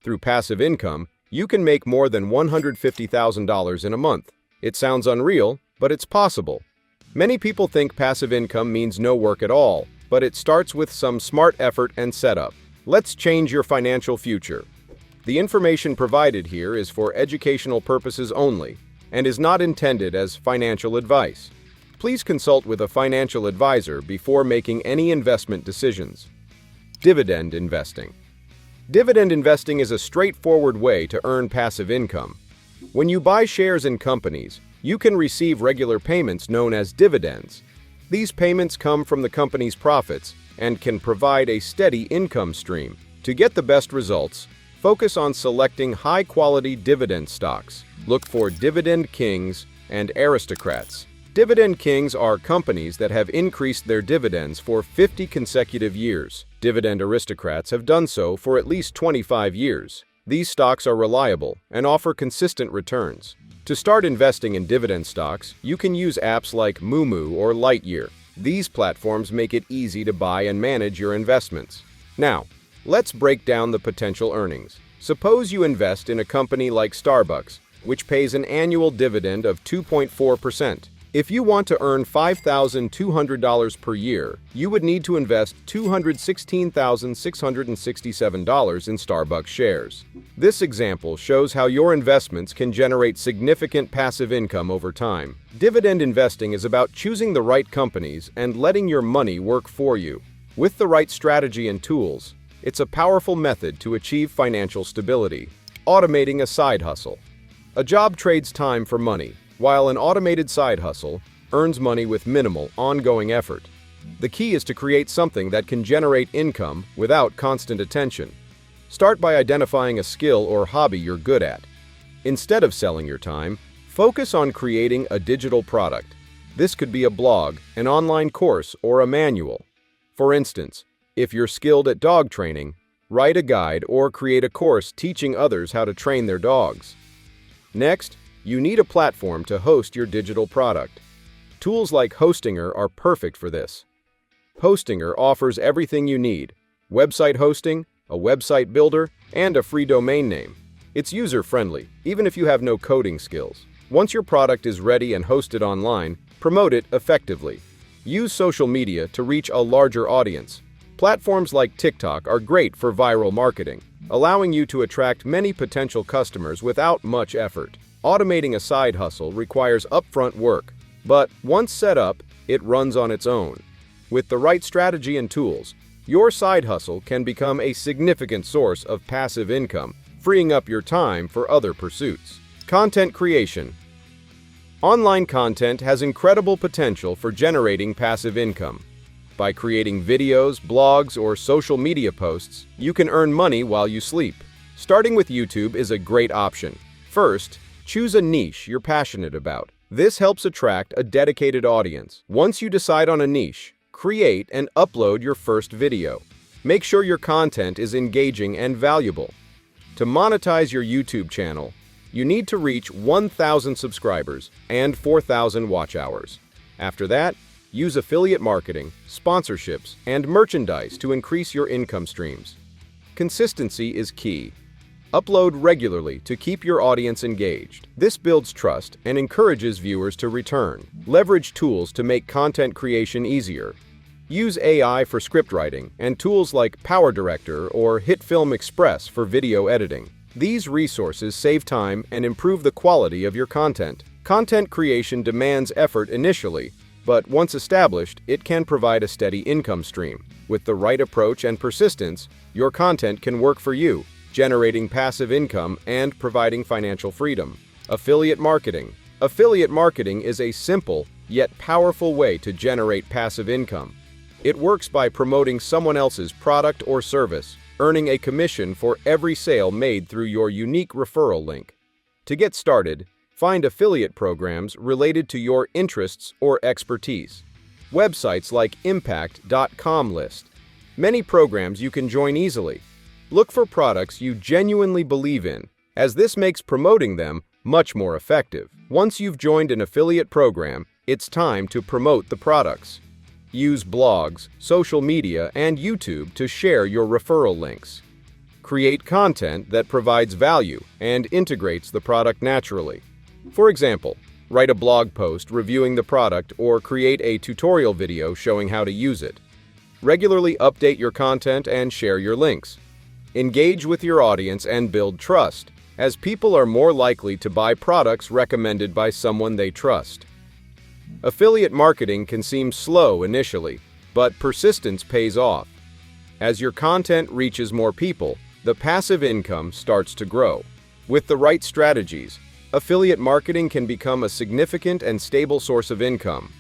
Through passive income, you can make more than $150,000 in a month. It sounds unreal, but it's possible. Many people think passive income means no work at all, but it starts with some smart effort and setup. Let's change your financial future. The information provided here is for educational purposes only and is not intended as financial advice. Please consult with a financial advisor before making any investment decisions. Dividend investing. Dividend investing is a straightforward way to earn passive income. When you buy shares in companies, you can receive regular payments known as dividends. These payments come from the company's profits and can provide a steady income stream. To get the best results, focus on selecting high-quality dividend stocks. Look for Dividend Kings and Aristocrats. Dividend Kings are companies that have increased their dividends for 50 consecutive years. Dividend Aristocrats have done so for at least 25 years. These stocks are reliable and offer consistent returns. To start investing in dividend stocks, you can use apps like Moomoo or Lightyear. These platforms make it easy to buy and manage your investments. Now, let's break down the potential earnings. Suppose you invest in a company like Starbucks, which pays an annual dividend of 2.4%. If you want to earn $5,200 per year, you would need to invest $216,667 in Starbucks shares. This example shows how your investments can generate significant passive income over time. Dividend investing is about choosing the right companies and letting your money work for you. With the right strategy and tools, it's a powerful method to achieve financial stability. Automating a side hustle. A job trades time for money, while an automated side hustle earns money with minimal, ongoing effort. The key is to create something that can generate income without constant attention. Start by identifying a skill or hobby you're good at. Instead of selling your time, focus on creating a digital product. This could be a blog, an online course, or a manual. For instance, if you're skilled at dog training, write a guide or create a course teaching others how to train their dogs. Next, you need a platform to host your digital product. Tools like Hostinger are perfect for this. Hostinger offers everything you need: website hosting, a website builder, and a free domain name. It's user-friendly, even if you have no coding skills. Once your product is ready and hosted online, promote it effectively. Use social media to reach a larger audience. Platforms like TikTok are great for viral marketing, allowing you to attract many potential customers without much effort. Automating a side hustle requires upfront work, but once set up, it runs on its own. With the right strategy and tools, your side hustle can become a significant source of passive income, freeing up your time for other pursuits. Content creation. Online content has incredible potential for generating passive income. By creating videos, blogs, or social media posts, you can earn money while you sleep. Starting with YouTube is a great option. First, choose a niche you're passionate about. This helps attract a dedicated audience. Once you decide on a niche, create and upload your first video. Make sure your content is engaging and valuable. To monetize your YouTube channel, you need to reach 1,000 subscribers and 4,000 watch hours. After that, use affiliate marketing, sponsorships, and merchandise to increase your income streams. Consistency is key. Upload regularly to keep your audience engaged. This builds trust and encourages viewers to return. Leverage tools to make content creation easier. Use AI for script writing and tools like Power Director or HitFilm Express for video editing. These resources save time and improve the quality of your content. Content creation demands effort initially, but once established, it can provide a steady income stream. With the right approach and persistence, your content can work for you, generating passive income and providing financial freedom. Affiliate marketing. Affiliate marketing is a simple yet powerful way to generate passive income. It works by promoting someone else's product or service, earning a commission for every sale made through your unique referral link. To get started, find affiliate programs related to your interests or expertise. Websites like Impact.com list many programs you can join easily. Look for products you genuinely believe in, as this makes promoting them much more effective. Once you've joined an affiliate program, it's time to promote the products. Use blogs, social media, and YouTube to share your referral links. Create content that provides value and integrates the product naturally. For example, write a blog post reviewing the product or create a tutorial video showing how to use it. Regularly update your content and share your links. Engage with your audience and build trust, as people are more likely to buy products recommended by someone they trust. Affiliate marketing can seem slow initially, but persistence pays off. As your content reaches more people, the passive income starts to grow. With the right strategies, affiliate marketing can become a significant and stable source of income,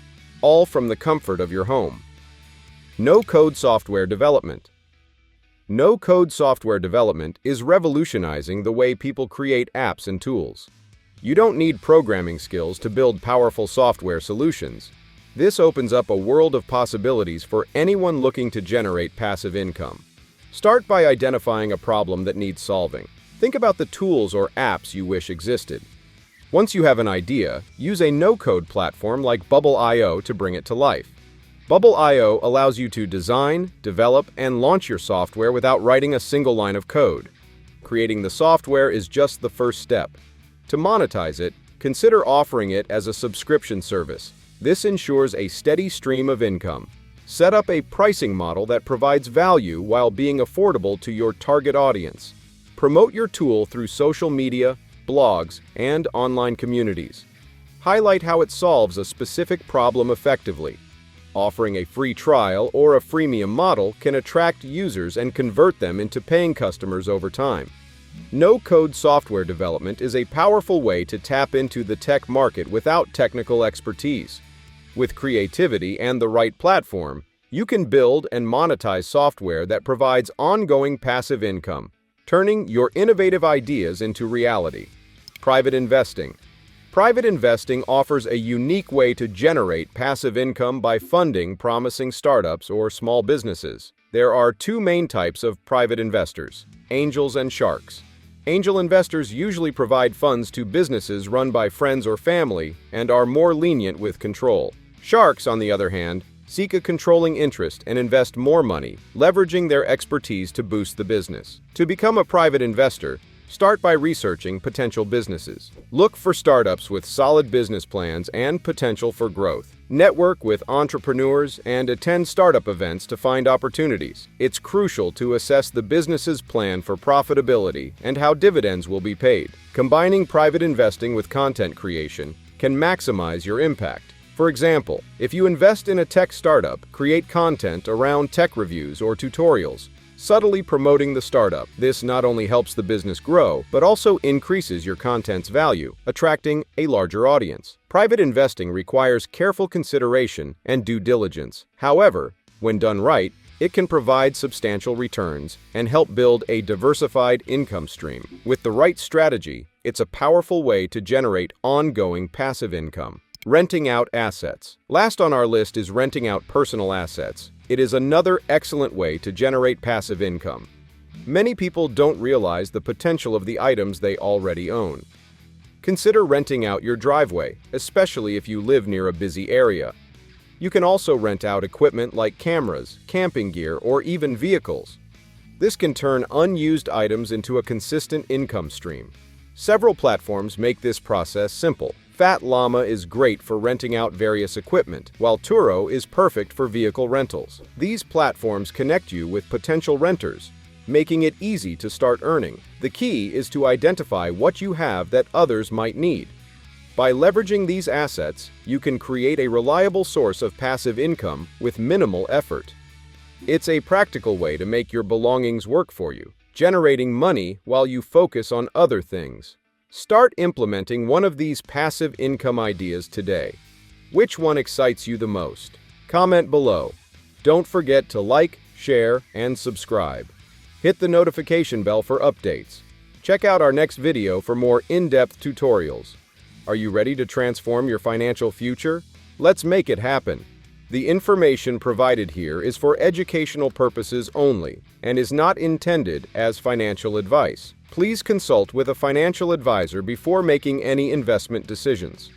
all from the comfort of your home. No-code software development. No-code software development is revolutionizing the way people create apps and tools. You don't need programming skills to build powerful software solutions. This opens up a world of possibilities for anyone looking to generate passive income. Start by identifying a problem that needs solving. Think about the tools or apps you wish existed. Once you have an idea, use a no-code platform like Bubble.io to bring it to life. Bubble.io allows you to design, develop, and launch your software without writing a single line of code. Creating the software is just the first step. To monetize it, consider offering it as a subscription service. This ensures a steady stream of income. Set up a pricing model that provides value while being affordable to your target audience. Promote your tool through social media, blogs, and online communities. Highlight how it solves a specific problem effectively. Offering a free trial or a freemium model can attract users and convert them into paying customers over time. No-code software development is a powerful way to tap into the tech market without technical expertise. With creativity and the right platform, you can build and monetize software that provides ongoing passive income, turning your innovative ideas into reality. Private investing. Private investing offers a unique way to generate passive income by funding promising startups or small businesses. There are two main types of private investors: angels and sharks. Angel investors usually provide funds to businesses run by friends or family and are more lenient with control. Sharks, on the other hand, seek a controlling interest and invest more money, leveraging their expertise to boost the business. To become a private investor, start by researching potential businesses. Look for startups with solid business plans and potential for growth. Network with entrepreneurs and attend startup events to find opportunities. It's crucial to assess the business's plan for profitability and how dividends will be paid. Combining private investing with content creation can maximize your impact. For example, if you invest in a tech startup, create content around tech reviews or tutorials, subtly promoting the startup. This not only helps the business grow, but also increases your content's value, attracting a larger audience. Private investing requires careful consideration and due diligence. However, when done right, it can provide substantial returns and help build a diversified income stream. With the right strategy, it's a powerful way to generate ongoing passive income. Renting out assets. Last on our list is renting out personal assets. It is another excellent way to generate passive income. Many people don't realize the potential of the items they already own. Consider renting out your driveway, especially if you live near a busy area. You can also rent out equipment like cameras, camping gear, or even vehicles. This can turn unused items into a consistent income stream. Several platforms make this process simple. Fat Llama is great for renting out various equipment, while Turo is perfect for vehicle rentals. These platforms connect you with potential renters, making it easy to start earning. The key is to identify what you have that others might need. By leveraging these assets, you can create a reliable source of passive income with minimal effort. It's a practical way to make your belongings work for you, generating money while you focus on other things. Start implementing one of these passive income ideas today. Which one excites you the most? Comment below. Don't forget to like, share, and subscribe. Hit the notification bell for updates. Check out our next video for more in-depth tutorials. Are you ready to transform your financial future? Let's make it happen. The information provided here is for educational purposes only and is not intended as financial advice. Please consult with a financial advisor before making any investment decisions.